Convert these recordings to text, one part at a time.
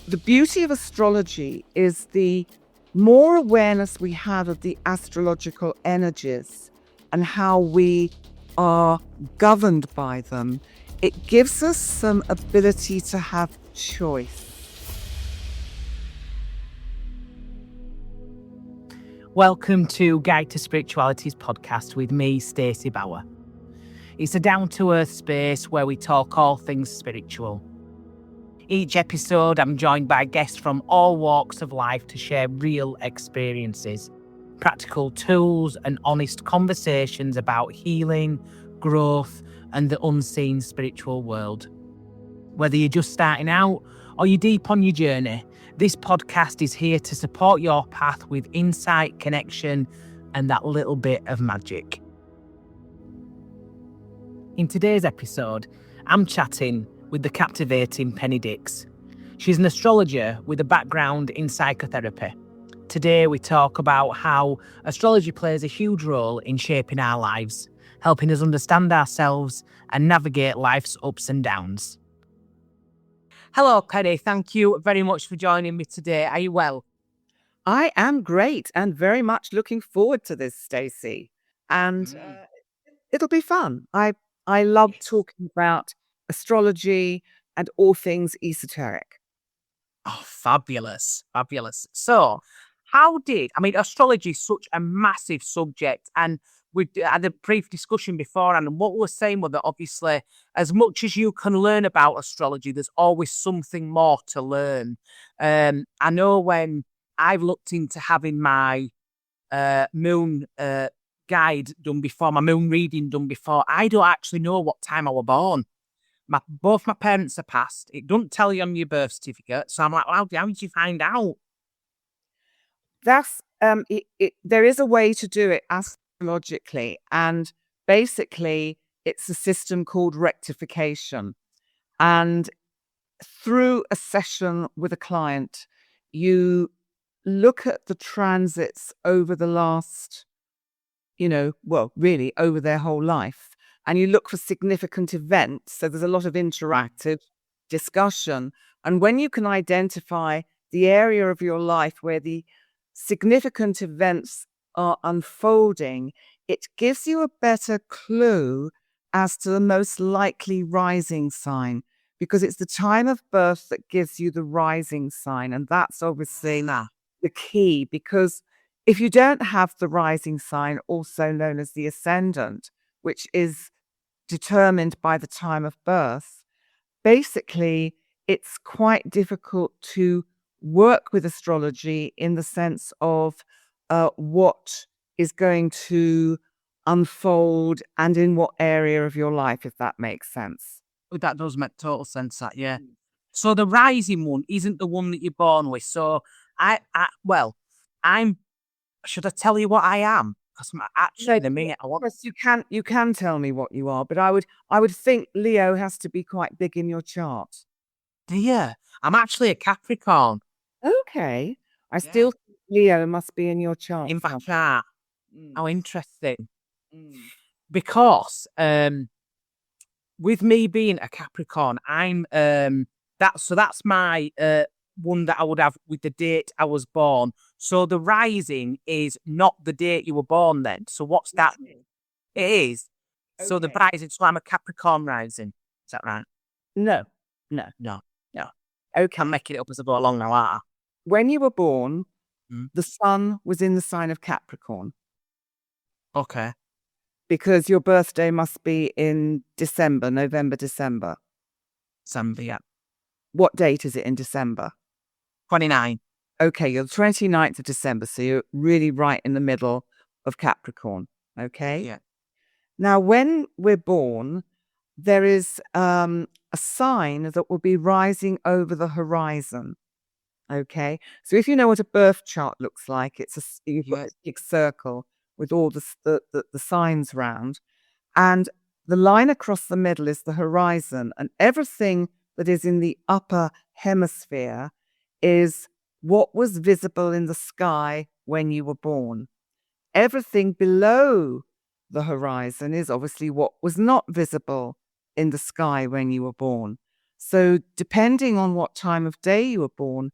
The beauty of astrology is the more awareness we have of the astrological energies and how we are governed by them, it gives us some ability to have choice. Welcome to Guide to Spirituality's podcast with me, Stacey Bauer. It's a down-to-earth space where we talk all things spiritual. Each episode, I'm joined by guests from all walks of life to share real experiences, practical tools, and honest conversations about healing, growth, and the unseen spiritual world. Whether you're just starting out or you're deep on your journey, this podcast is here to support your path with insight, connection, and that little bit of magic. In today's episode, I'm chatting with the captivating Penny Dix. She's an astrologer with a background in psychotherapy. Today we talk about how astrology plays a huge role in shaping our lives, helping us understand ourselves and navigate life's ups and downs. Hello, Penny. Thank you very much for joining me today. Are you well? I am great and very much looking forward to this, Stacey. And it'll be fun. I love talking about astrology and all things esoteric. Oh, fabulous. Fabulous. So, astrology is such a massive subject, and we had a brief discussion before, and what we were saying was that obviously, as much as you can learn about astrology, there's always something more to learn. I know when I've looked into having my moon guide done before, my moon reading done before, I don't actually know what time I was born. Both my parents are passed. It doesn't tell you on your birth certificate. So I'm like, how did you find out? That's there is a way to do it astrologically, and basically it's a system called rectification. And through a session with a client, you look at the transits over the last, really over their whole life, and you look for significant events. So there's a lot of interactive discussion. And when you can identify the area of your life where the significant events are unfolding, it gives you a better clue as to the most likely rising sign, because it's the time of birth that gives you the rising sign. And that's obviously the key, because if you don't have the rising sign, also known as the ascendant, which is determined by the time of birth, basically it's quite difficult to work with astrology in the sense of what is going to unfold and in what area of your life, if that makes sense. That does make total sense, that, yeah. So the rising one isn't the one that you're born with. So should I tell you what I am? Because actually, the minute I want. Yes, you can tell me what you are, but I would think Leo has to be quite big in your chart. Dear, I'm actually a Capricorn. Okay. I still think Leo must be in your chart. In my chart. How interesting. Because with me being a Capricorn, I'm that's my one that I would have with the date I was born. So the rising is not the date you were born then. So what's that? It is. Okay. So the rising, so I'm a Capricorn rising. Is that right? No. Okay. I'm making it up as I go along now. When you were born, the sun was in the sign of Capricorn. Okay. Because your birthday must be in November, December. December, yeah. What date is it in December? 29. Okay, you're the 29th of December, so you're really right in the middle of Capricorn, okay? Yeah. Now, when we're born, there is a sign that will be rising over the horizon, okay? So if you know what a birth chart looks like, you've got a big circle with all the signs round, and the line across the middle is the horizon, and everything that is in the upper hemisphere is what was visible in the sky when you were born. Everything below the horizon is obviously what was not visible in the sky when you were born. So depending on what time of day you were born,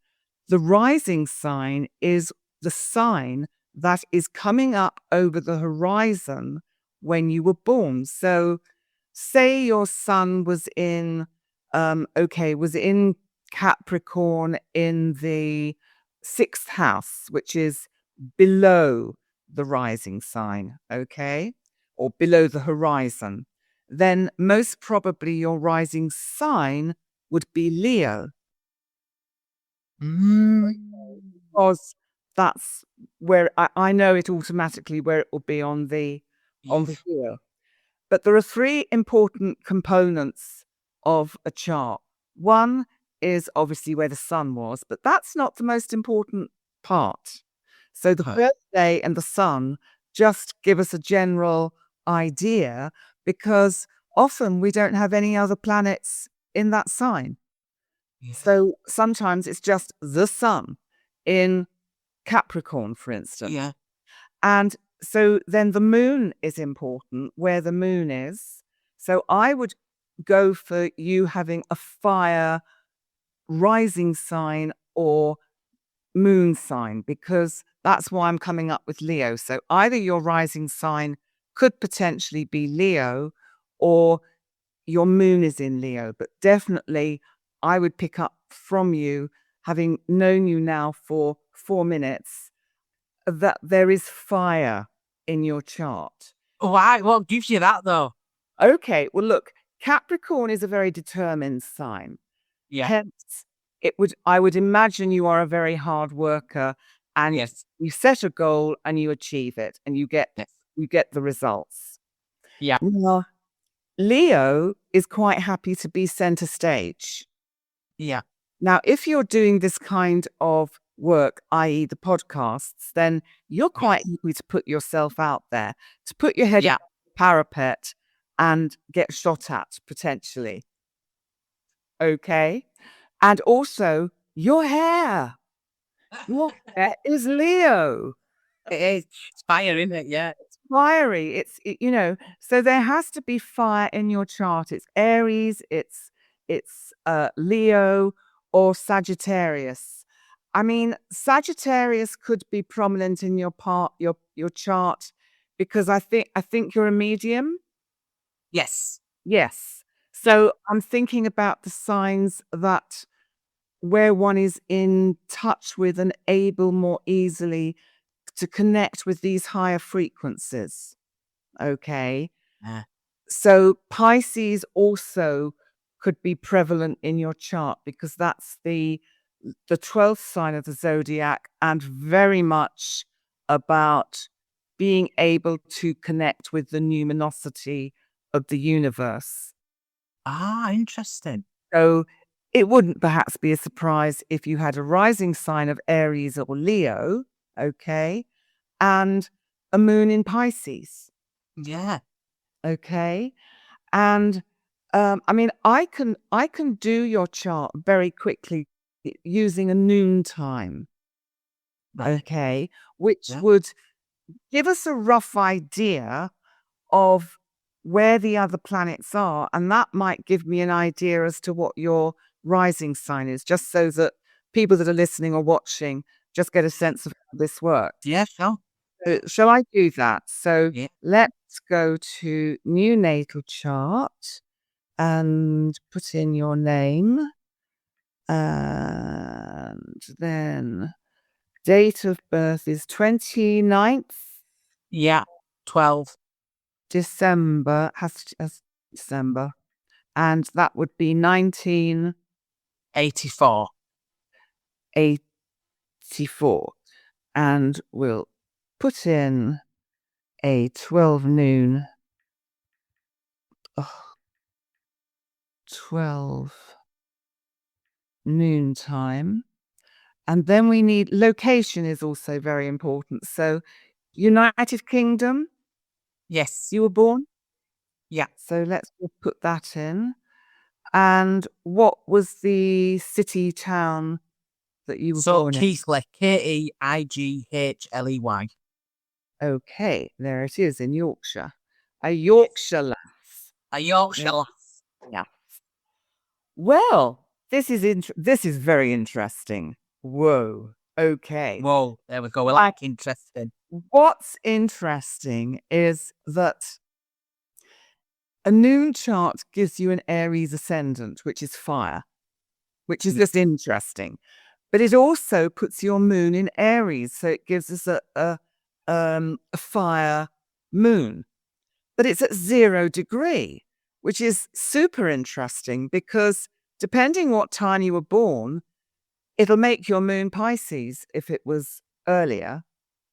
the rising sign is the sign that is coming up over the horizon when you were born. So say your sun was in Capricorn in the 6th house, which is below the rising sign, okay, or below the horizon, then most probably your rising sign would be Leo, because that's where I know it automatically where it will be on the Yes. wheel. But there are three important components of a chart. One is obviously where the sun was, but that's not the most important part. So the birthday and the sun just give us a general idea, because often we don't have any other planets in that sign. So sometimes it's just the sun in Capricorn, for instance. Yeah. And so then the moon is important, where the moon is. So I would go for you having a fire rising sign or moon sign, because that's why I'm coming up with Leo. So either your rising sign could potentially be Leo, or your moon is in Leo. But definitely I would pick up from you, having known you now for 4 minutes, that there is fire in your chart. Why? What gives you that though? Okay, well, look, Capricorn is a very determined sign. Yeah. Hence, I would imagine you are a very hard worker, and Yes. you set a goal and you achieve it, and you get Yes. the results. Yeah. Now, Leo is quite happy to be center stage. Yeah. Now, if you're doing this kind of work, i.e., the podcasts, then you're quite happy to put yourself out there, to put your head Yeah. on the parapet and get shot at potentially. Okay. And also your hair. Your hair is Leo. It's fire, isn't it? Yeah. Fiery. So there has to be fire in your chart. It's Aries, it's Leo or Sagittarius. I mean, Sagittarius could be prominent in your chart, because I think you're a medium. Yes. Yes. So I'm thinking about the signs that where one is in touch with and able more easily to connect with these higher frequencies. Okay. Yeah. So Pisces also could be prevalent in your chart, because that's the 12th sign of the zodiac, and very much about being able to connect with the numinosity of the universe. Ah, interesting. So it wouldn't perhaps be a surprise if you had a rising sign of Aries or Leo, okay, and a moon in Pisces, Yeah. okay. And I mean, I can do your chart very quickly using a noon time, Right. okay, which Yeah. would give us a rough idea of where the other planets are, and that might give me an idea as to what your rising sign is, just so that people that are listening or watching just get a sense of how this works. Yeah. Sure. So shall I do that? So Yeah. let's go to new natal chart and put in your name, and then date of birth is 29th Yeah. 12. December, has December, and that would be 1984. 84. And we'll put in a 12 noon. 12 noon time. And then we need location is also very important. So United Kingdom, Yes. you were born. Yeah. So let's just put that in. And what was the city town that you were So born in? Keighley, Keighley. Okay, there it is in Yorkshire. A Yorkshire lass. A Yorkshire lass. Yeah. Well, this is very interesting. Whoa. Okay. Whoa, there we go. We like interesting. What's interesting is that a noon chart gives you an Aries ascendant, which is fire, which is just interesting. But it also puts your moon in Aries, so it gives us a fire moon. But it's at 0 degree, which is super interesting because depending what time you were born, it'll make your moon Pisces if it was earlier.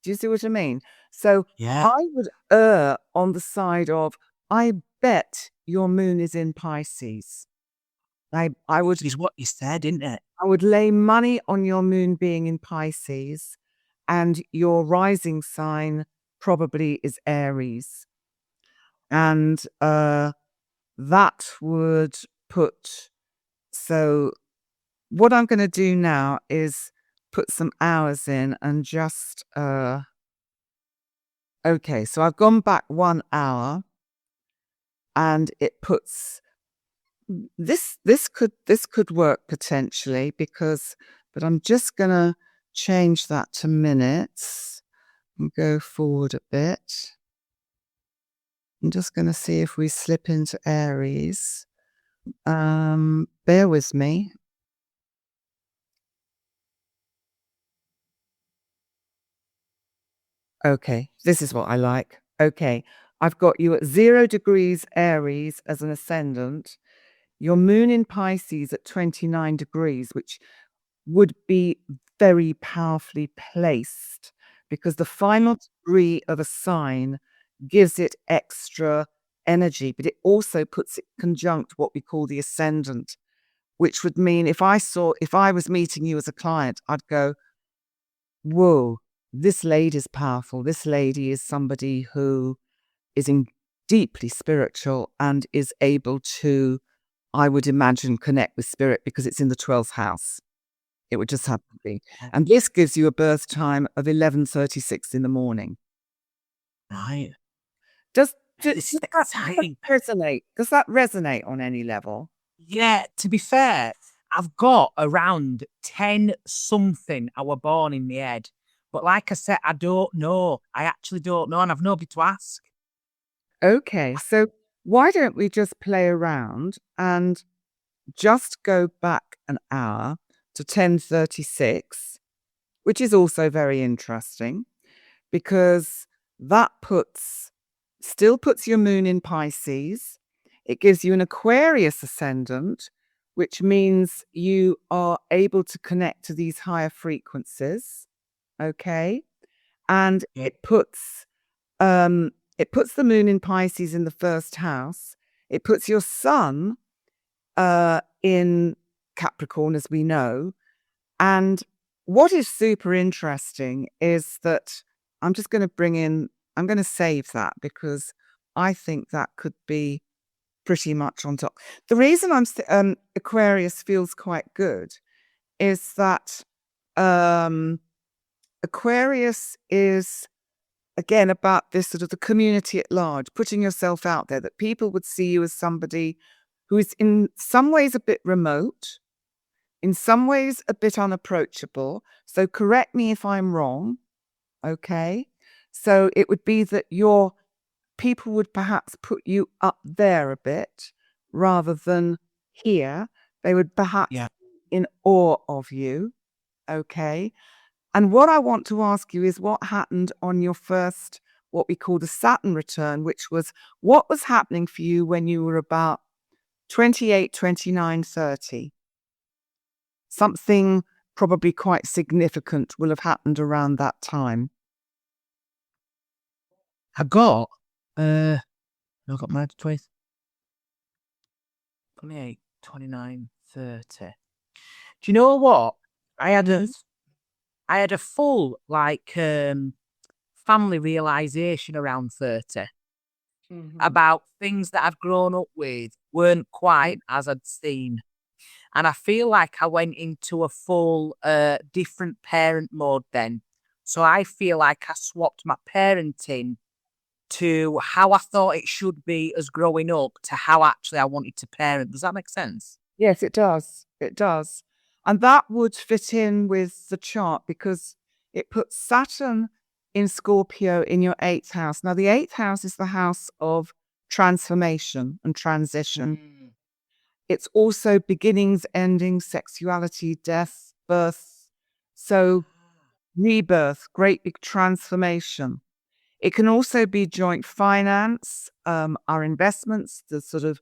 Do you see what I mean? So Yeah. I would err on the side of, I bet your moon is in Pisces. I would Is what you said, isn't it? I would lay money on your moon being in Pisces, and your rising sign probably is Aries. And that would put, so what I'm going to do now is put some hours in and just, okay, so I've gone back 1 hour and it puts, this could work potentially because, but I'm just going to change that to minutes and go forward a bit. I'm just going to see if we slip into Aries. Bear with me. Okay, this is what I like. Okay, I've got you at 0 degrees Aries as an ascendant. Your moon in Pisces at 29 degrees, which would be very powerfully placed because the final degree of a sign gives it extra energy, but it also puts it conjunct what we call the ascendant, which would mean if I was meeting you as a client, I'd go, whoa, this lady's powerful. This lady is somebody who is deeply spiritual and is able to, I would imagine, connect with spirit because it's in the 12th house. It would just happen to be. And this gives you a birth time of 11:36 in the morning. Right. Does This is exciting. resonate? Does that resonate on any level? Yeah, to be fair, I've got around 10 something I were born in my head. But like I said, I don't know. I actually don't know, and I've nobody to ask. Okay, so why don't we just play around and just go back an hour to 10:36, which is also very interesting because that still puts your moon in Pisces. It gives you an Aquarius ascendant, which means you are able to connect to these higher frequencies. Okay. And it puts the moon in Pisces in the first house. It puts your sun in Capricorn, as we know. And what is super interesting is that I'm going to save that because I think that could be pretty much on top. The reason Aquarius feels quite good is that Aquarius is, again, about this sort of the community at large, putting yourself out there, that people would see you as somebody who is in some ways a bit remote, in some ways a bit unapproachable. So correct me if I'm wrong, okay? So it would be that your people would perhaps put you up there a bit rather than here. They would perhaps be in awe of you, okay? And what I want to ask you is what happened on your first, what we call the Saturn return, which was what was happening for you when you were about 28, 29, 30? Something probably quite significant will have happened around that time. I got married 28, 29, 30. Do you know what? I had a full family realization around 30 about things that I've grown up with weren't quite as I'd seen. And I feel like I went into a full different parent mode then. So I feel like I swapped my parenting to how I thought it should be as growing up to how actually I wanted to parent. Does that make sense? Yes, it does. It does. And that would fit in with the chart because it puts Saturn in Scorpio in your eighth house. Now, the eighth house is the house of transformation and transition. Mm. It's also beginnings, endings, sexuality, death, birth. So, rebirth, great big transformation. It can also be joint finance, our investments, the sort of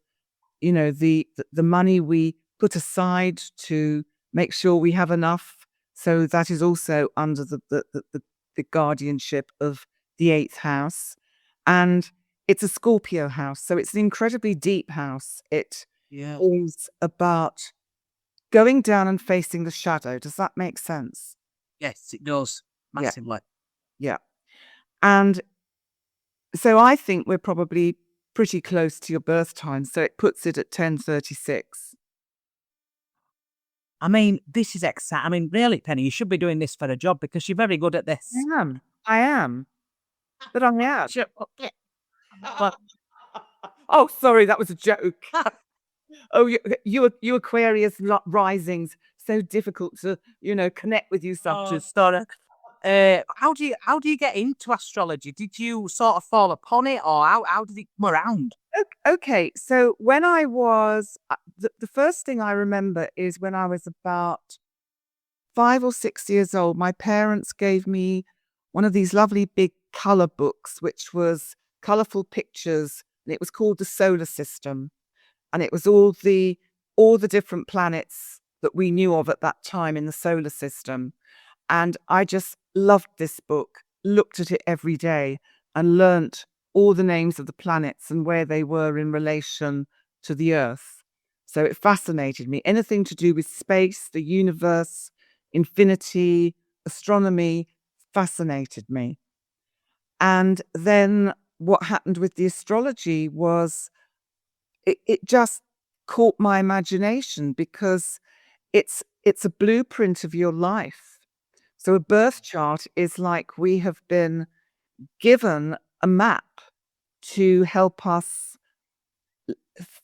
the money we put aside to make sure we have enough. So that is also under the guardianship of the eighth house. And it's a Scorpio house. So it's an incredibly deep house. It Yeah. is about going down and facing the shadow. Does that make sense? Yes, it does. Yeah. Massively. Yeah. And so I think we're probably pretty close to your birth time. So it puts it at 10:36. I mean, this is exciting. I mean, really, Penny, you should be doing this for a job because you're very good at this. I am. I am. But I am. Sure. Okay. But Oh, sorry, that was a joke. Oh, you Aquarius risings, so difficult to, connect with you subjects. Donna, how do you get into astrology? Did you sort of fall upon it, or how did it come around? Okay, so when I was, the first thing I remember is when I was about 5 or 6 years old, my parents gave me one of these lovely big color books, which was colorful pictures, and it was called the Solar System. And it was all the different planets that we knew of at that time in the solar system. And I just loved this book, looked at it every day, and learnt all the names of the planets and where they were in relation to the Earth. So it fascinated me. Anything to do with space, the universe, infinity, astronomy fascinated me. And then what happened with the astrology was it just caught my imagination because it's a blueprint of your life. So a birth chart is like we have been given a map to help us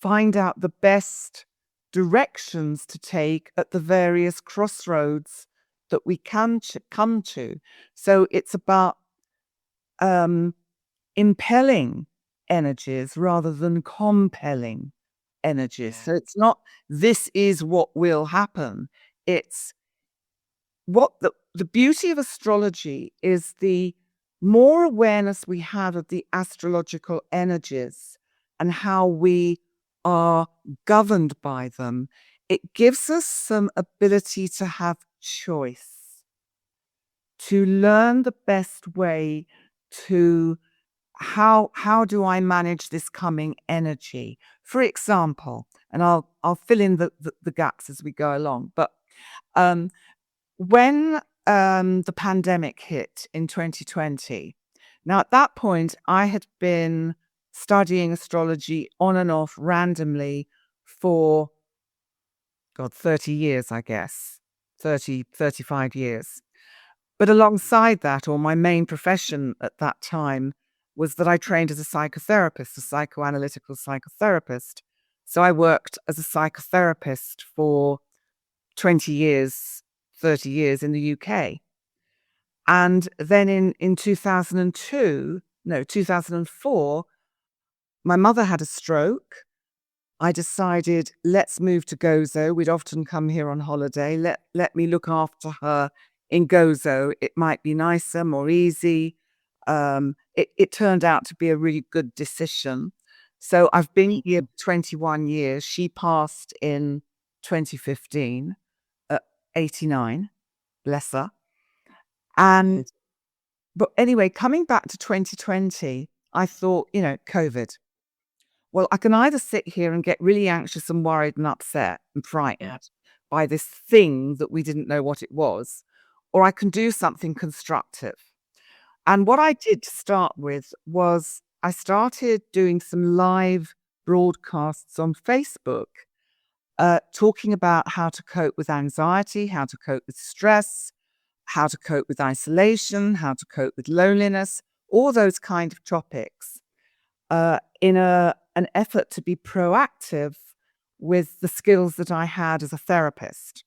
find out the best directions to take at the various crossroads that we can come to. So it's about impelling energies rather than compelling energies. So it's not this is what will happen. It's what the beauty of astrology is the more awareness we have of the astrological energies and how we are governed by them, it gives us some ability to have choice, to learn the best way to how do I manage this coming energy? For example, and I'll fill in the gaps as we go along, but when the pandemic hit in 2020, now at that point I had been studying astrology on and off randomly for 30 years, I guess, 35 years. But alongside that, or my main profession at that time, was that I trained as a psychotherapist, a psychoanalytical psychotherapist. So I worked as a psychotherapist for 20 years, 30 years in the UK. And then in 2004, my mother had a stroke. I decided, let's move to Gozo. We'd often come here on holiday. Let me look after her in Gozo. It might be nicer, more easy. It turned out to be a really good decision. So I've been here 21 years. She passed in 2015 at 89, bless her. But anyway, coming back to 2020, I thought, COVID. Well, I can either sit here and get really anxious and worried and upset and frightened by this thing that we didn't know what it was, or I can do something constructive. And what I did to start with was I started doing some live broadcasts on Facebook, talking about how to cope with anxiety, how to cope with stress, how to cope with isolation, how to cope with loneliness, all those kind of topics, in an effort to be proactive with the skills that I had as a therapist.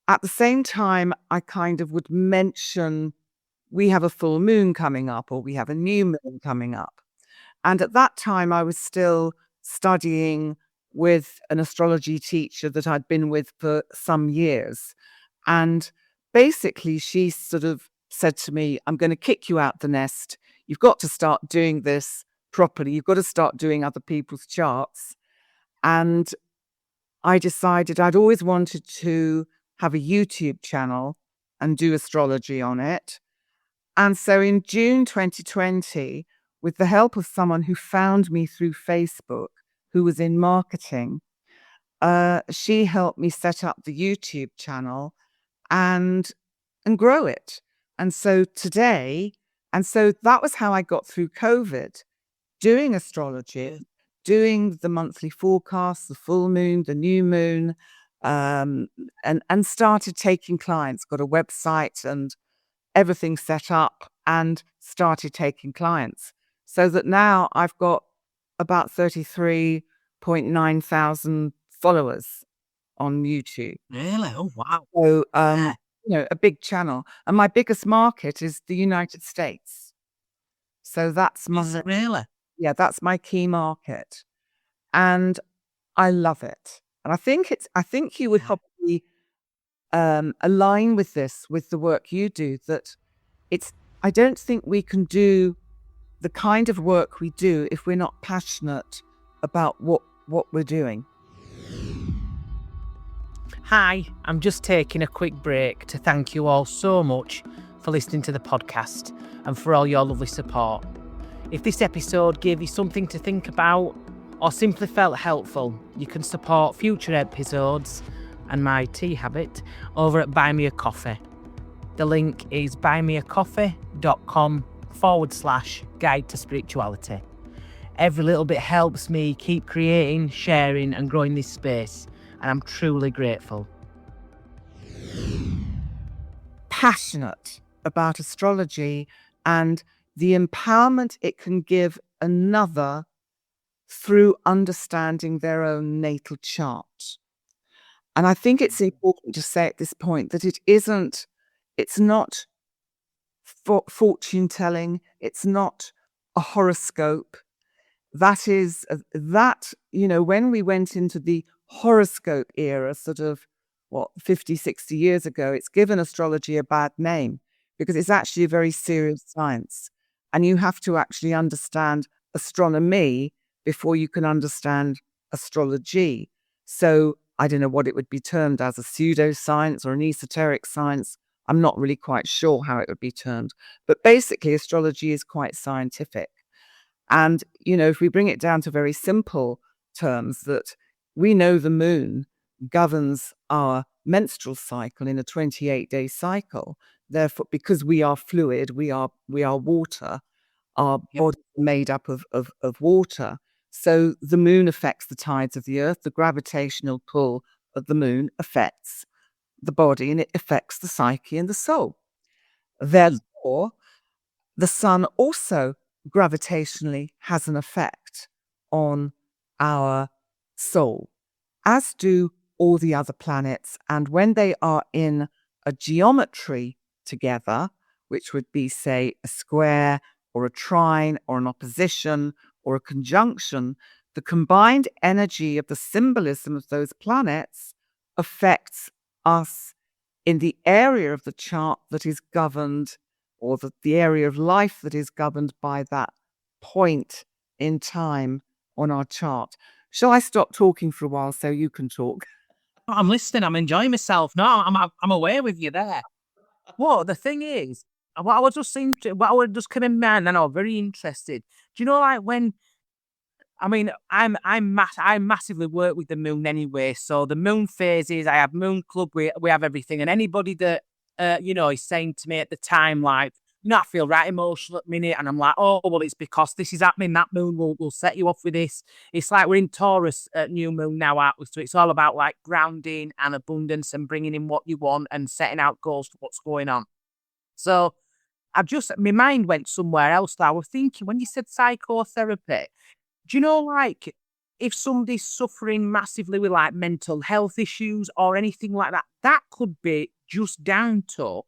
At the same time, I kind of would mention we have a full moon coming up or we have a new moon coming up. And at that time, I was still studying with an astrology teacher that I'd been with for some years. And basically, she sort of said to me, I'm going to kick you out the nest. You've got to start doing this properly. You've got to start doing other people's charts. And I decided I'd always wanted to have a YouTube channel and do astrology on it. And so in June 2020, with the help of someone who found me through Facebook, who was in marketing, she helped me set up the YouTube channel and grow it. And so that was how I got through COVID, doing astrology, doing the monthly forecasts, the full moon, the new moon, and started taking clients, got a website and everything set up and started taking clients. So that now I've got about 33.9 thousand followers on YouTube. Really? Oh, wow. So, a big channel. And my biggest market is the United States. So that's Really? that's my key market. And I love it. And I think you would probably align with this, with the work you do, that I don't think we can do the kind of work we do if we're not passionate about what we're doing. Hi, I'm just taking a quick break to thank you all so much for listening to the podcast and for all your lovely support. If this episode gave you something to think about or simply felt helpful, you can support future episodes and my tea habit over at Buy Me a Coffee. The link is buymeacoffee.com/guide to spirituality. Every little bit helps me keep creating, sharing and growing this space, and I'm truly grateful. Passionate about astrology and the empowerment it can give another through understanding their own natal chart. And I think it's important to say at this point that it's not fortune telling, it's not a horoscope. That is, when we went into the horoscope era, sort of, 50, 60 years ago, it's given astrology a bad name because it's actually a very serious science. And you have to actually understand astronomy before you can understand astrology. So I don't know what it would be termed as, a pseudoscience or an esoteric science. I'm not really quite sure how it would be termed. But basically, astrology is quite scientific. And, if we bring it down to very simple terms, that we know the moon governs our menstrual cycle in a 28-day cycle. Therefore, because we are fluid, we are water, our body is made up of water. So the moon affects the tides of the earth. The gravitational pull of the moon affects the body and it affects the psyche and the soul. Therefore, the sun also gravitationally has an effect on our soul, as do all the other planets. And when they are in a geometry together, which would be, say, a square or a trine or an opposition or a conjunction, the combined energy of the symbolism of those planets affects us in the area of the chart that is governed, or the area of life that is governed by that point in time on our chart. Shall I stop talking for a while so you can talk? I'm listening. I'm enjoying myself. No, I'm aware with you there. What the thing is, what I was just saying, what I was just coming in mind, and I'm very interested. Do you know, like when? I mean, I massively work with the moon anyway. So the moon phases, I have Moon Club. We have everything, and anybody that is saying to me at the time, like, I feel right emotional at the minute, and I'm like, oh well, it's because this is happening. That moon will set you off with this. It's like we're in Taurus at new moon now, aren't we? So it's all about like grounding and abundance and bringing in what you want and setting out goals for what's going on. So my mind went somewhere else. I was thinking when you said psychotherapy. Do you know, like, if somebody's suffering massively with like mental health issues or anything like that, that could be just down to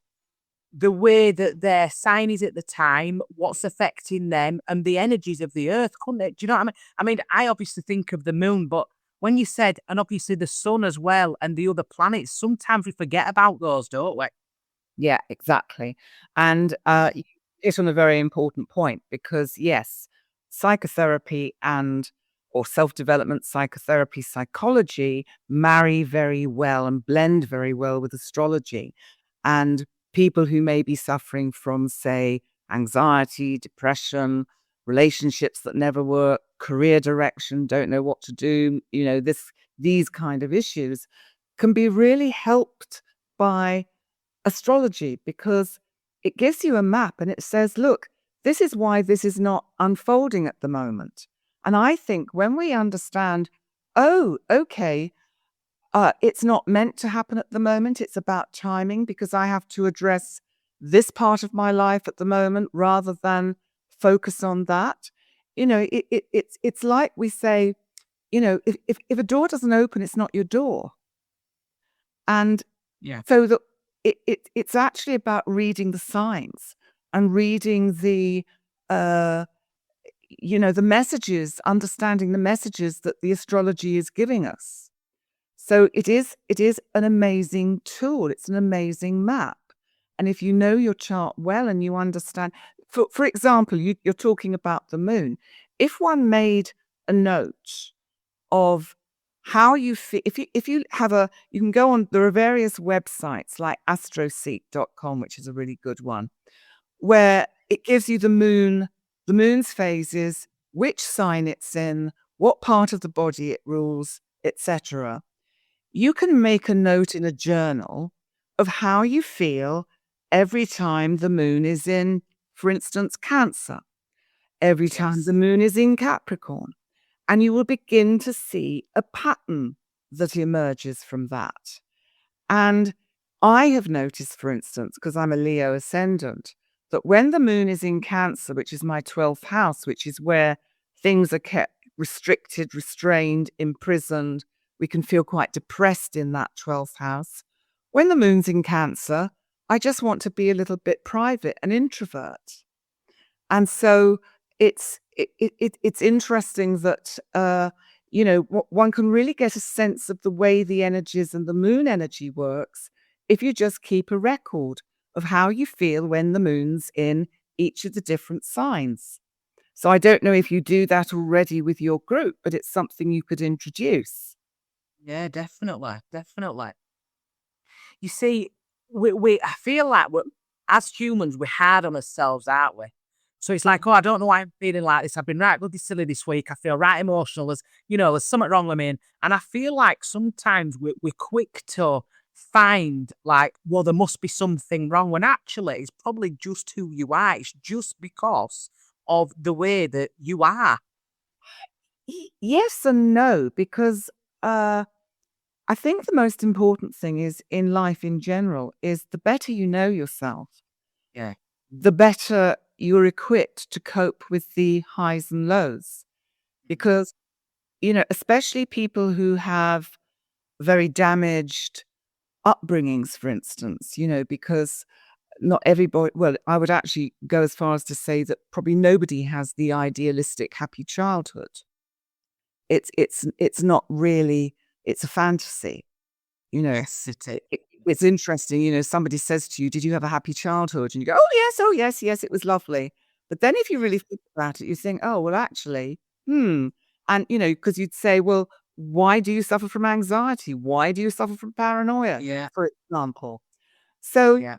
the way that their sign is at the time, what's affecting them, and the energies of the earth, couldn't it? Do you know what I mean? I mean, I obviously think of the moon, but when you said, and obviously the sun as well, and the other planets, sometimes we forget about those, don't we? Yeah, exactly. And you hit on a very important point because, yes, psychotherapy and or self-development psychotherapy, psychology marry very well and blend very well with astrology. And people who may be suffering from, say, anxiety, depression, relationships that never work, career direction, don't know what to do, these kind of issues can be really helped by astrology because it gives you a map and it says, look, this is why this is not unfolding at the moment. And I think when we understand, oh, okay, it's not meant to happen at the moment, it's about timing because I have to address this part of my life at the moment rather than focus on that. It's like we say, if a door doesn't open, it's not your door. And Yeah. so it's actually about reading the signs and reading the messages, understanding the messages that the astrology is giving us. So it is an amazing tool. It's an amazing map. And if you know your chart well and you understand, for example, you're talking about the moon. If one made a note of how you feel, if you have you can go on, there are various websites like astroseek.com, which is a really good one, where it gives you the moon's phases, which sign it's in, what part of the body it rules, etc. You can make a note in a journal of how you feel every time the moon is in, for instance, Cancer, every time the moon is in Capricorn. And you will begin to see a pattern that emerges from that. And I have noticed, for instance, because I'm a Leo ascendant, that when the moon is in Cancer, which is my 12th house, which is where things are kept restricted, restrained, imprisoned, we can feel quite depressed in that 12th house. When the moon's in Cancer, I just want to be a little bit private and introvert. And so it's interesting that one can really get a sense of the way the energies and the moon energy works if you just keep a record of how you feel when the moon's in each of the different signs. So I don't know if you do that already with your group, but it's something you could introduce. Yeah, definitely, definitely. You see, I feel like as humans, we're hard on ourselves, aren't we? So it's like, oh, I don't know why I'm feeling like this. I've been right bloody silly this week. I feel right emotional. There's something wrong with me. And I feel like sometimes we're quick to find like, well, there must be something wrong. When actually it's probably just who you are. It's just because of the way that you are. Yes and no, because I think the most important thing is in life in general is the better you know yourself, Yeah. the better you're equipped to cope with the highs and lows. Because, especially people who have very damaged upbringings, for instance, because not everybody, well, I would actually go as far as to say that probably nobody has the idealistic happy childhood. It's not really, it's a fantasy. Yes, it is. It's interesting, somebody says to you, "Did you have a happy childhood?" And you go, oh, yes, it was lovely." But then if you really think about it, you think, "Oh, well, actually, hmm." And, because you'd say, "Well, why do you suffer from anxiety? Why do you suffer from paranoia?" Yeah. For example. So, Yeah.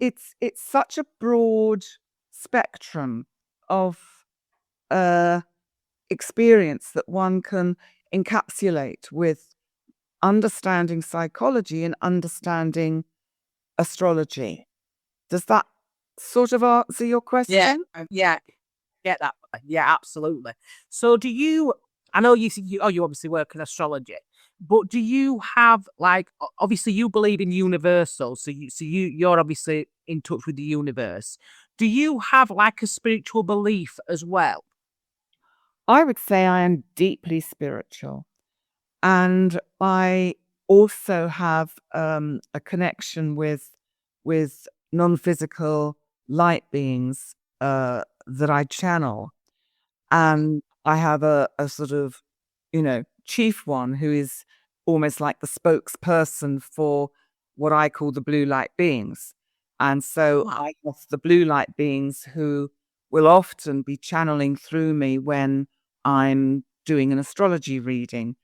it's such a broad spectrum of uh, experience that one can encapsulate with understanding psychology and understanding astrology. Does that sort of answer your Yeah. question? Yeah. Get that. Yeah, absolutely. So do you, I know you obviously work in astrology, but do you have like, obviously you believe in universal. You're obviously in touch with the universe. Do you have like a spiritual belief as well? I would say I am deeply spiritual. And I also have a connection with non-physical light beings that I channel. And I have a sort of, chief one who is almost like the spokesperson for what I call the blue light beings. And so Wow. I have the blue light beings who will often be channeling through me when I'm doing an astrology reading,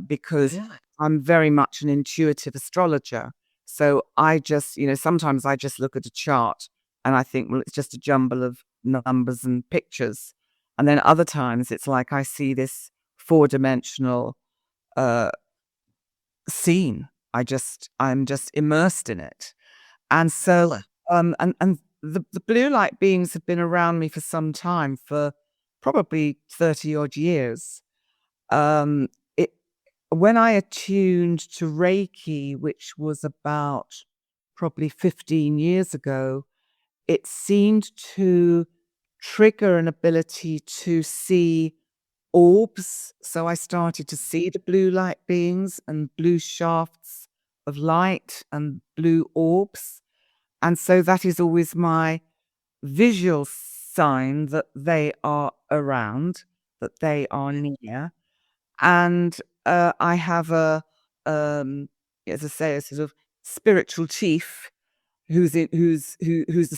because Yeah. I'm very much an intuitive astrologer. So I just, sometimes I just look at a chart and I think, well, it's just a jumble of numbers and pictures. And then other times it's like I see this four-dimensional uh, scene. I'm just immersed in it. And so, Really? and the blue light beings have been around me for some time, for probably 30 odd years. Um, it When I attuned to Reiki, which was about probably 15 years ago, it seemed to trigger an ability to see orbs. So I started to see the blue light beings and blue shafts of light and blue orbs. And so that is always my visual sign that they are around, that they are near. And I have um, as I say, a sort of spiritual chief who's the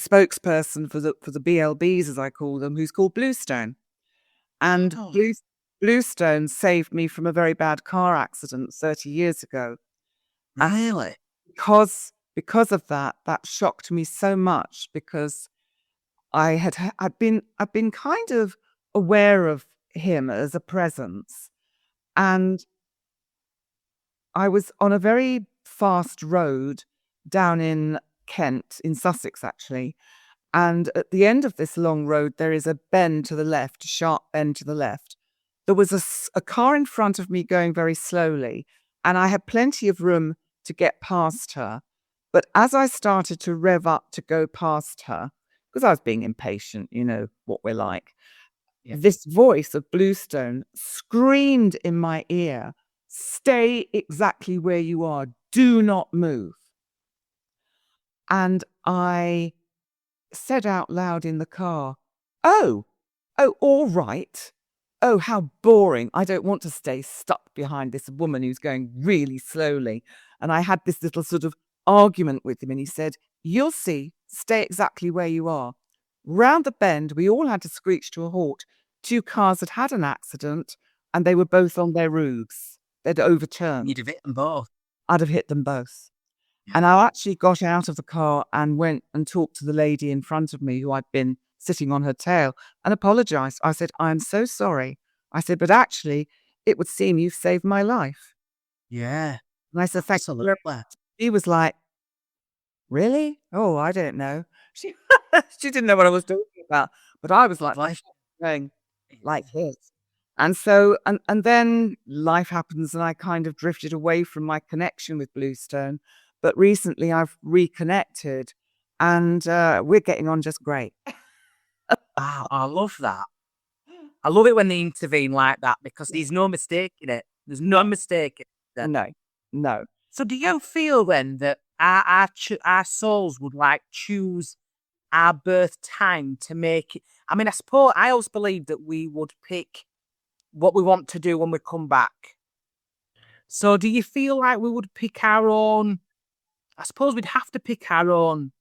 spokesperson for the BLBs, as I call them, who's called Bluestone. And Oh, Bluestone saved me from a very bad car accident 30 years ago. And really? because of that, that shocked me so much, because I'd been kind of aware of him as a presence. And I was on a very fast road down in Kent, in Sussex actually. And at the end of this long road, there is a bend to the left, a sharp bend to the left. There was a car in front of me going very slowly, and I had plenty of room to get past her. But as I started to rev up to go past her, because I was being impatient, you know what we're like, Yeah. this voice of Bluestone screamed in my ear, "Stay exactly where you are. Do not move." And I said out loud in the car, "Oh, oh, all right. Oh, how boring. I don't want to stay stuck behind this woman who's going really slowly." And I had this little sort of argument with him, and he said, "You'll see. Stay exactly where you are." Round the bend, we all had to screech to a halt. Two cars had had an accident, and they were both on their roofs. They'd overturned. You'd have hit them both. I'd have hit them both. Yeah. And I actually got out of the car and went and talked to the lady in front of me who I'd been sitting on her tail and apologized. I said, "I'm so sorry." I said, "But actually, it would seem you've saved my life." Yeah. And I said, "Thank you very Absolutely. much." He was like, "Really? Oh, I don't know." She, she didn't know what I was talking about. But I was like, my Life. heart was going like this. And so, and then life happens, and I kind of drifted away from my connection with Bluestone. But recently I've reconnected, and we're getting on just great. Wow, I love that. I love it when they intervene like that because there's no mistaking it. There's no mistaking it. No, no. So do you feel then that our souls would like choose our birth time to make it? I mean, I always believe that we would pick what we want to do when we come back. So do you feel like we would pick our own? I suppose we'd have to pick our own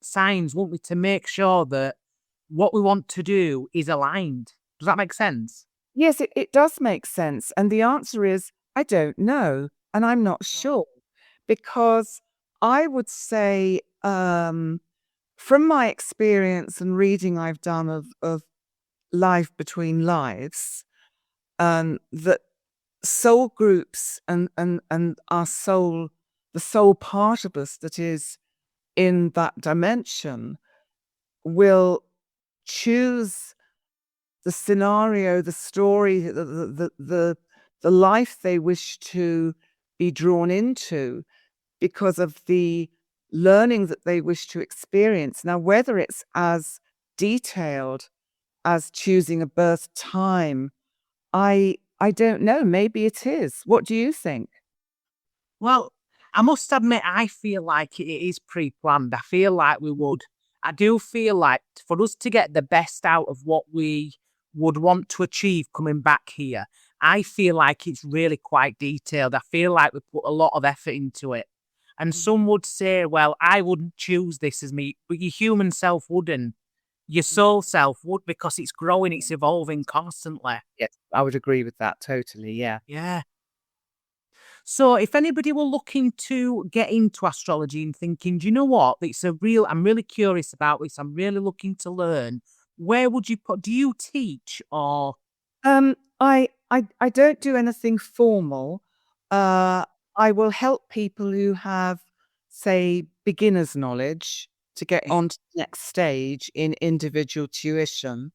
signs, wouldn't we, to make sure that what we want to do is aligned. Does that make sense? Yes, it does make sense. And the answer is, I don't know. And I'm not sure, because I would say, from my experience and reading I've done of Life Between Lives, that soul groups and our soul, the soul part of us that is in that dimension, will choose the scenario, the story, the life they wish to be drawn into, because of the learning that they wish to experience. Now, whether it's as detailed as choosing a birth time. I don't know. Maybe it is. What do you think? Well, I must admit, I feel like it is pre-planned. I feel like we would. I do feel like for us to get the best out of what we would want to achieve coming back here, I feel like it's really quite detailed. I feel like we put a lot of effort into it. And some would say, well, I wouldn't choose this as me, but your human self wouldn't. Your soul self would, because it's growing, it's evolving constantly. Yes, I would agree with that totally. Yeah. Yeah. So if anybody were looking to get into astrology and thinking, do you know what? I'm really curious about this. I'm really looking to learn. Where would you do you teach or? I don't do anything formal. I will help people who have, say, beginner's knowledge to get on to the next stage in individual tuition.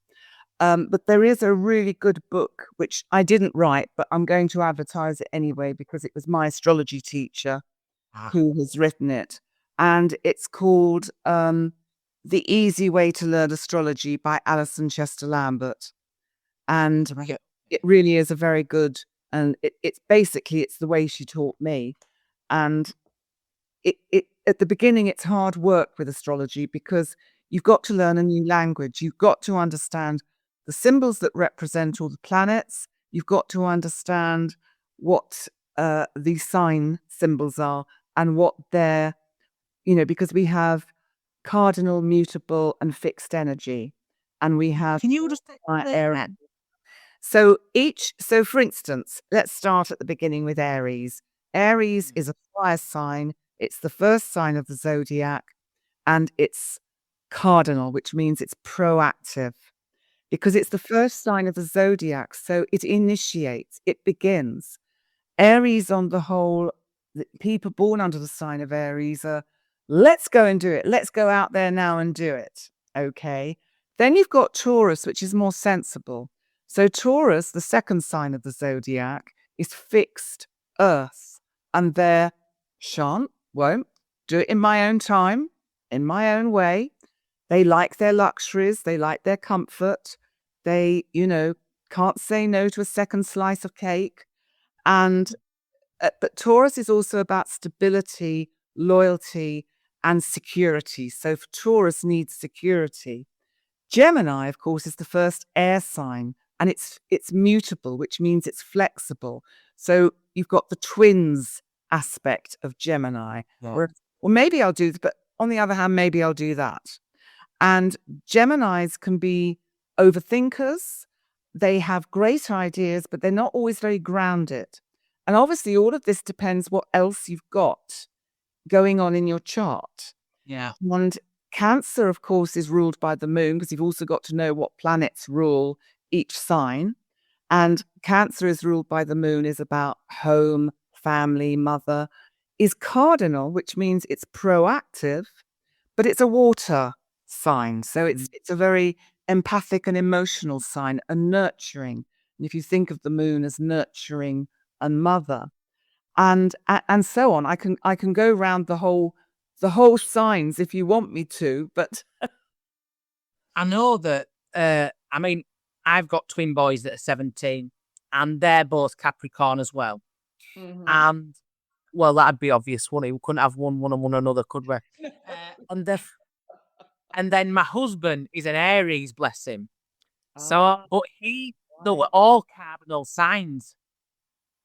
But there is a really good book, which I didn't write, but I'm going to advertise it anyway because it was my astrology teacher who has written it. And it's called The Easy Way to Learn Astrology by Alison Chester Lambert. And it really is a very good, and it's basically, it's the way she taught me. And it at the beginning, it's hard work with astrology because you've got to learn a new language. You've got to understand the symbols that represent all the planets. You've got to understand what the sign symbols are and what they're, because we have cardinal, mutable, and fixed energy. And we have Can you just Aries. So for instance, let's start at the beginning with Aries. Aries is a fire sign. It's the first sign of the zodiac, and it's cardinal, which means it's proactive because it's the first sign of the zodiac. So it initiates, it begins. Aries, on the whole, the people born under the sign of Aries are, let's go and do it. Let's go out there now and do it. Okay. Then you've got Taurus, which is more sensible. So Taurus, the second sign of the zodiac, is fixed earth, and they're won't do it in my own time, in my own way. They like their luxuries. They like their comfort. They, can't say no to a second slice of cake. And but Taurus is also about stability, loyalty, and security. So Taurus needs security. Gemini, of course, is the first air sign, and it's mutable, which means it's flexible. So you've got the twins aspect of Gemini. Yeah. Well, maybe I'll do this, but on the other hand, maybe I'll do that. And Geminis can be overthinkers. They have great ideas, but they're not always very grounded. And obviously, all of this depends what else you've got going on in your chart. Yeah. And Cancer, of course, is ruled by the moon because you've also got to know what planets rule each sign. And Cancer is ruled by the moon, is about home, family, mother, is cardinal, which means it's proactive, but it's a water sign. So it's a very empathic and emotional sign, and nurturing. And if you think of the moon as nurturing and mother, and so on, I can go around the whole signs if you want me to, but I know that. I've got twin boys that are 17, and they're both Capricorn as well. Mm-hmm. And well, that'd be obvious, wouldn't it? We couldn't have one and one another, could we? And then my husband is an Aries, bless him. So, but they were all cardinal signs.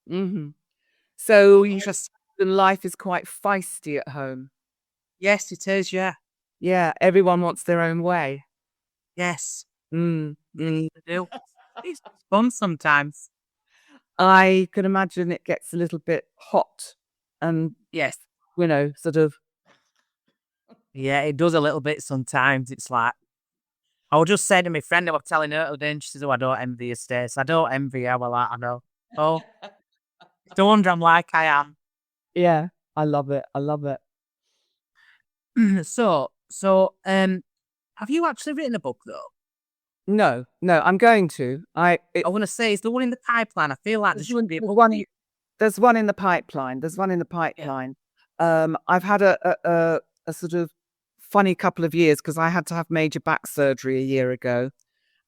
Mm-hmm. So interesting. Life is quite feisty at home. Yes, it is. Yeah. Yeah, everyone wants their own way. Yes. They do. It's fun sometimes. I can imagine it gets a little bit hot and yes, sort of. Yeah, it does a little bit sometimes. It's like, I was just saying to my friend, I was telling her today, and she says, "Oh, I don't envy your states. I don't envy you." Well, I know. Oh, don't wonder I'm like I am. Yeah, I love it. I love it. So, have you actually written a book though? No, I'm going to. I want to say, is the one in the pipeline? I feel like there's one. There's one in the pipeline. I've had a sort of funny couple of years because I had to have major back surgery a year ago,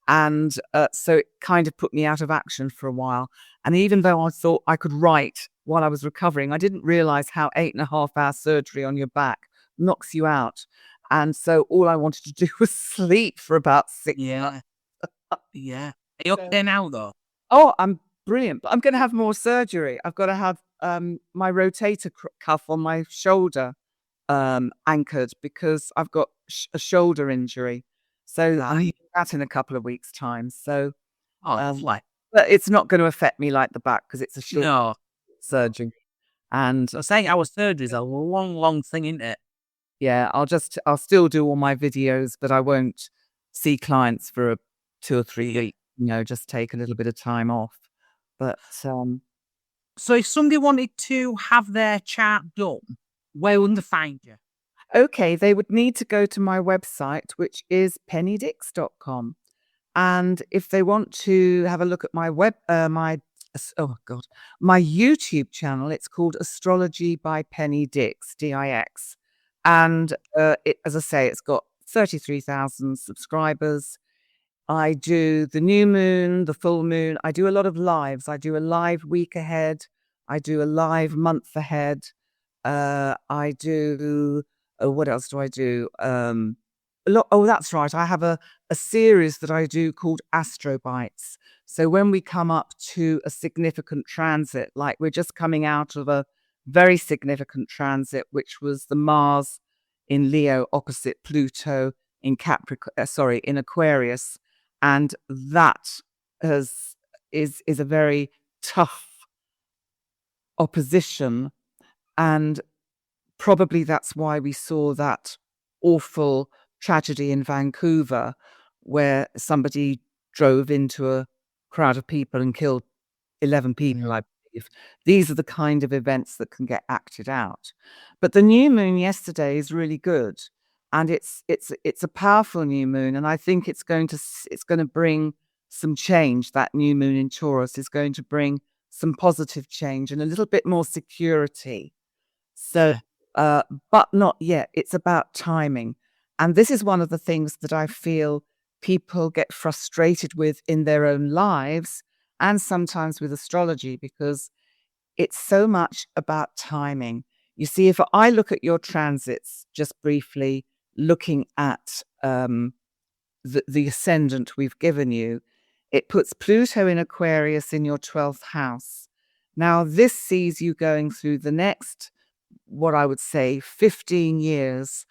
And so it kind of put me out of action for a while. And even though I thought I could write while I was recovering, I didn't realize how 8.5 hour surgery on your back knocks you out. And so all I wanted to do was sleep for about 6 months. Yeah. Are you okay now, though? Oh, I'm brilliant. But I'm going to have more surgery. I've got to have my rotator cuff on my shoulder anchored because I've got a shoulder injury. So I need that in a couple of weeks' time. So, Lovely. but it's not going to affect me like the back because it's a short No. surgery. And So saying our surgery is a long, long thing, isn't it? yeah, I'll still do all my videos, but I won't see clients for 2 or 3 weeks. Just take a little bit of time off. But So if somebody wanted to have their chart done, where would they find you? okay, they would need to go to my website, which is pennydix.com. And if they want to have a look at my my YouTube channel, it's called Astrology by Penny Dix, DIX. And as I say, it's got 33,000 subscribers. I do the new moon, the full moon. I do a lot of lives. I do a live week ahead. I do a live month ahead. I do, what else do I do? That's right. I have a series that I do called Astro Bites. So when we come up to a significant transit, like we're just coming out of a very significant transit, which was the Mars in Leo opposite Pluto in in Aquarius. And that is a very tough opposition. And probably that's why we saw that awful tragedy in Vancouver, where somebody drove into a crowd of people and killed 11 people, I believe. These are the kind of events that can get acted out. But the new moon yesterday is really good, and it's a powerful new moon, and I think it's going to bring some change. That new moon in Taurus is going to bring some positive change and a little bit more security. So, but not yet. It's about timing. And this is one of the things that I feel people get frustrated with in their own lives and sometimes with astrology because it's so much about timing. You see, if I look at your transits just briefly, looking at the ascendant we've given you, it puts Pluto in Aquarius in your 12th house. Now, this sees you going through the next, what I would say, 15 years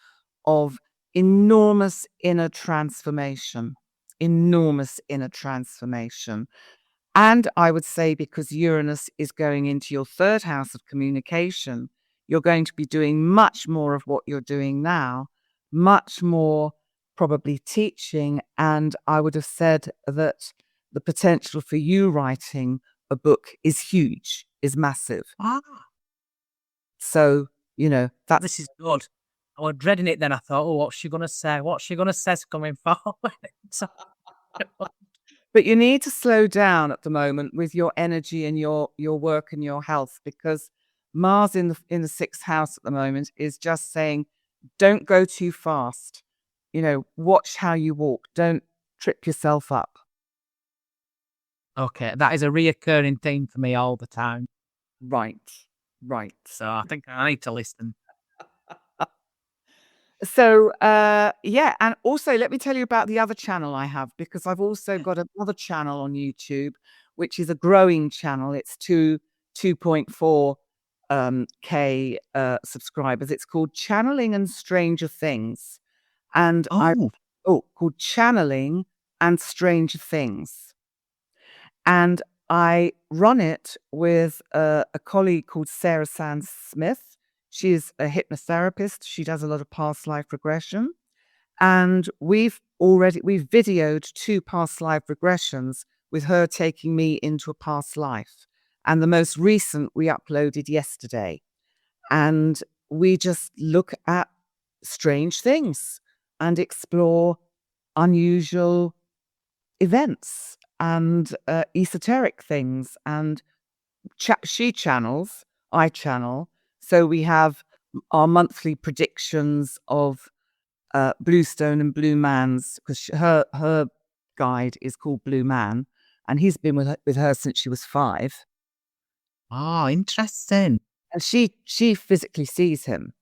of enormous inner transformation. Enormous inner transformation. And I would say because Uranus is going into your 3rd house of communication, you're going to be doing much more of what you're doing now, much more probably teaching. And I would have said that the potential for you writing a book is huge, is massive. So, This is good. I was dreading it then. I thought, oh, what's she going to say? What's she going to say coming forward? But you need to slow down at the moment with your energy and your work and your health, because Mars in the 6th house at the moment is just saying, don't go too fast. Watch how you walk. Don't trip yourself up. Okay, that is a reoccurring theme for me all the time. Right. So I think I need to listen. So, yeah. And also, let me tell you about the other channel I have, because I've also got another channel on YouTube, which is a growing channel. It's 2.4 K subscribers. It's called Channeling and Stranger Things. And called Channeling and Stranger Things. And I run it with a colleague called Sarah Sands Smith. She's a hypnotherapist. She does a lot of past life regression. And we've videoed 2 past life regressions with her taking me into a past life. And the most recent we uploaded yesterday. And we just look at strange things and explore unusual events and esoteric things. And she channels, I channel. So we have our monthly predictions of Bluestone and Blue Man's, because her guide is called Blue Man, and he's been with her since she was 5. Oh, interesting. And she physically sees him.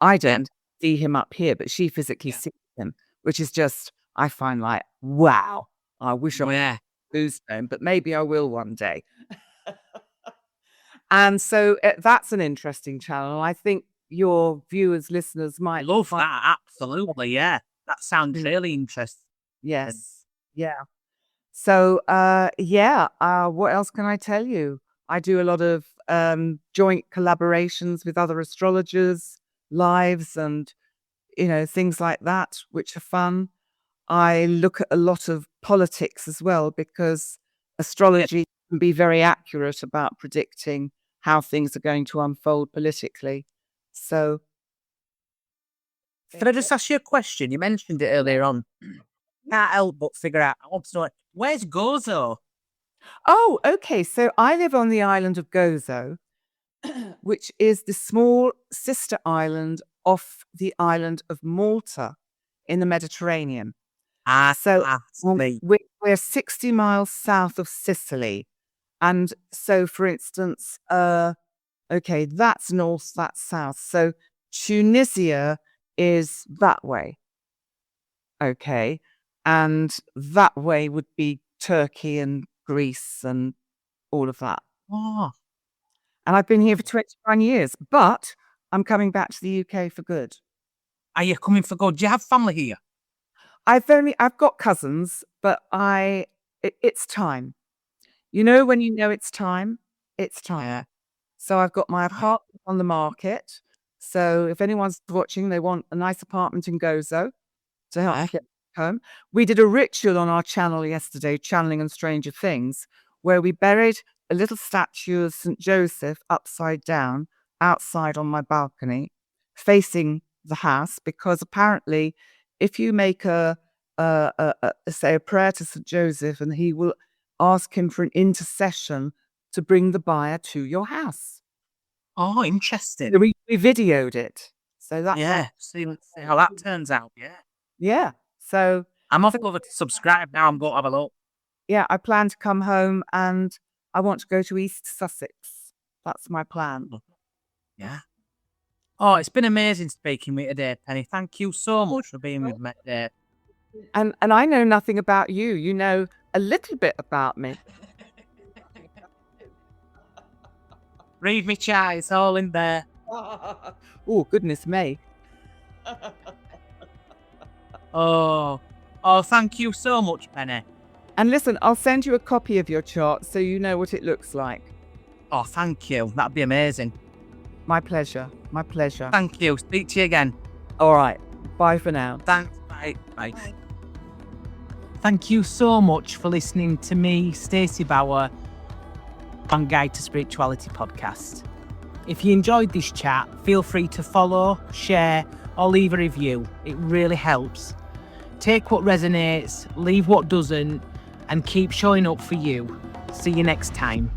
I don't see him up here, but she physically sees him, which is just, I find like, wow. I wish I was Bluestone, but maybe I will one day. And so that's an interesting channel. I think your viewers, listeners might love that. Absolutely, yeah. That sounds really interesting. Yes, yeah. So, what else can I tell you? I do a lot of joint collaborations with other astrologers, lives, and things like that, which are fun. I look at a lot of politics as well, because astrology can be very accurate about predicting how things are going to unfold politically. So, can I just ask you a question? You mentioned it earlier on. Can't help but figure out. I want to know, where's Gozo? Oh, okay. So I live on the island of Gozo, which is the small sister island off the island of Malta in the Mediterranean. We're 60 miles south of Sicily. And so, for instance, okay, that's north, that's south. So Tunisia is that way. Okay. And that way would be Turkey and Greece and all of that. Oh. And I've been here for 21 years, but I'm coming back to the UK for good. Are you coming for good? Do you have family here? I've got cousins, but it's time. When you know it's time, it's time. Yeah. So I've got my apartment on the market. So if anyone's watching, they want a nice apartment in Gozo to help get home. We did a ritual on our channel yesterday, Channeling and Stranger Things, where we buried a little statue of St. Joseph upside down outside on my balcony, facing the house, because apparently if you make say a prayer to St. Joseph, and he will ask him for an intercession to bring the buyer to your house. Oh, interesting. So we videoed it. So that's see how that turns out. Yeah. So I'm off over to subscribe now. I'm going to have a look. Yeah, I plan to come home and I want to go to East Sussex. That's my plan. Yeah. Oh, it's been amazing speaking with you today, Penny. Thank you so much for being with me today. And I know nothing about you. You know a little bit about me. Read me chat, it's all in there. Oh, goodness me. Oh, thank you so much, Penny. And listen, I'll send you a copy of your chart so you know what it looks like. Oh, thank you. That'd be amazing. My pleasure. My pleasure. Thank you. Speak to you again. All right. Bye for now. Thanks. Bye. Bye. Thank you so much for listening to me, Stacey Bauer, on Guide to Spirituality podcast. If you enjoyed this chat, feel free to follow, share, or leave a review. It really helps. Take what resonates, leave what doesn't, and keep showing up for you. See you next time.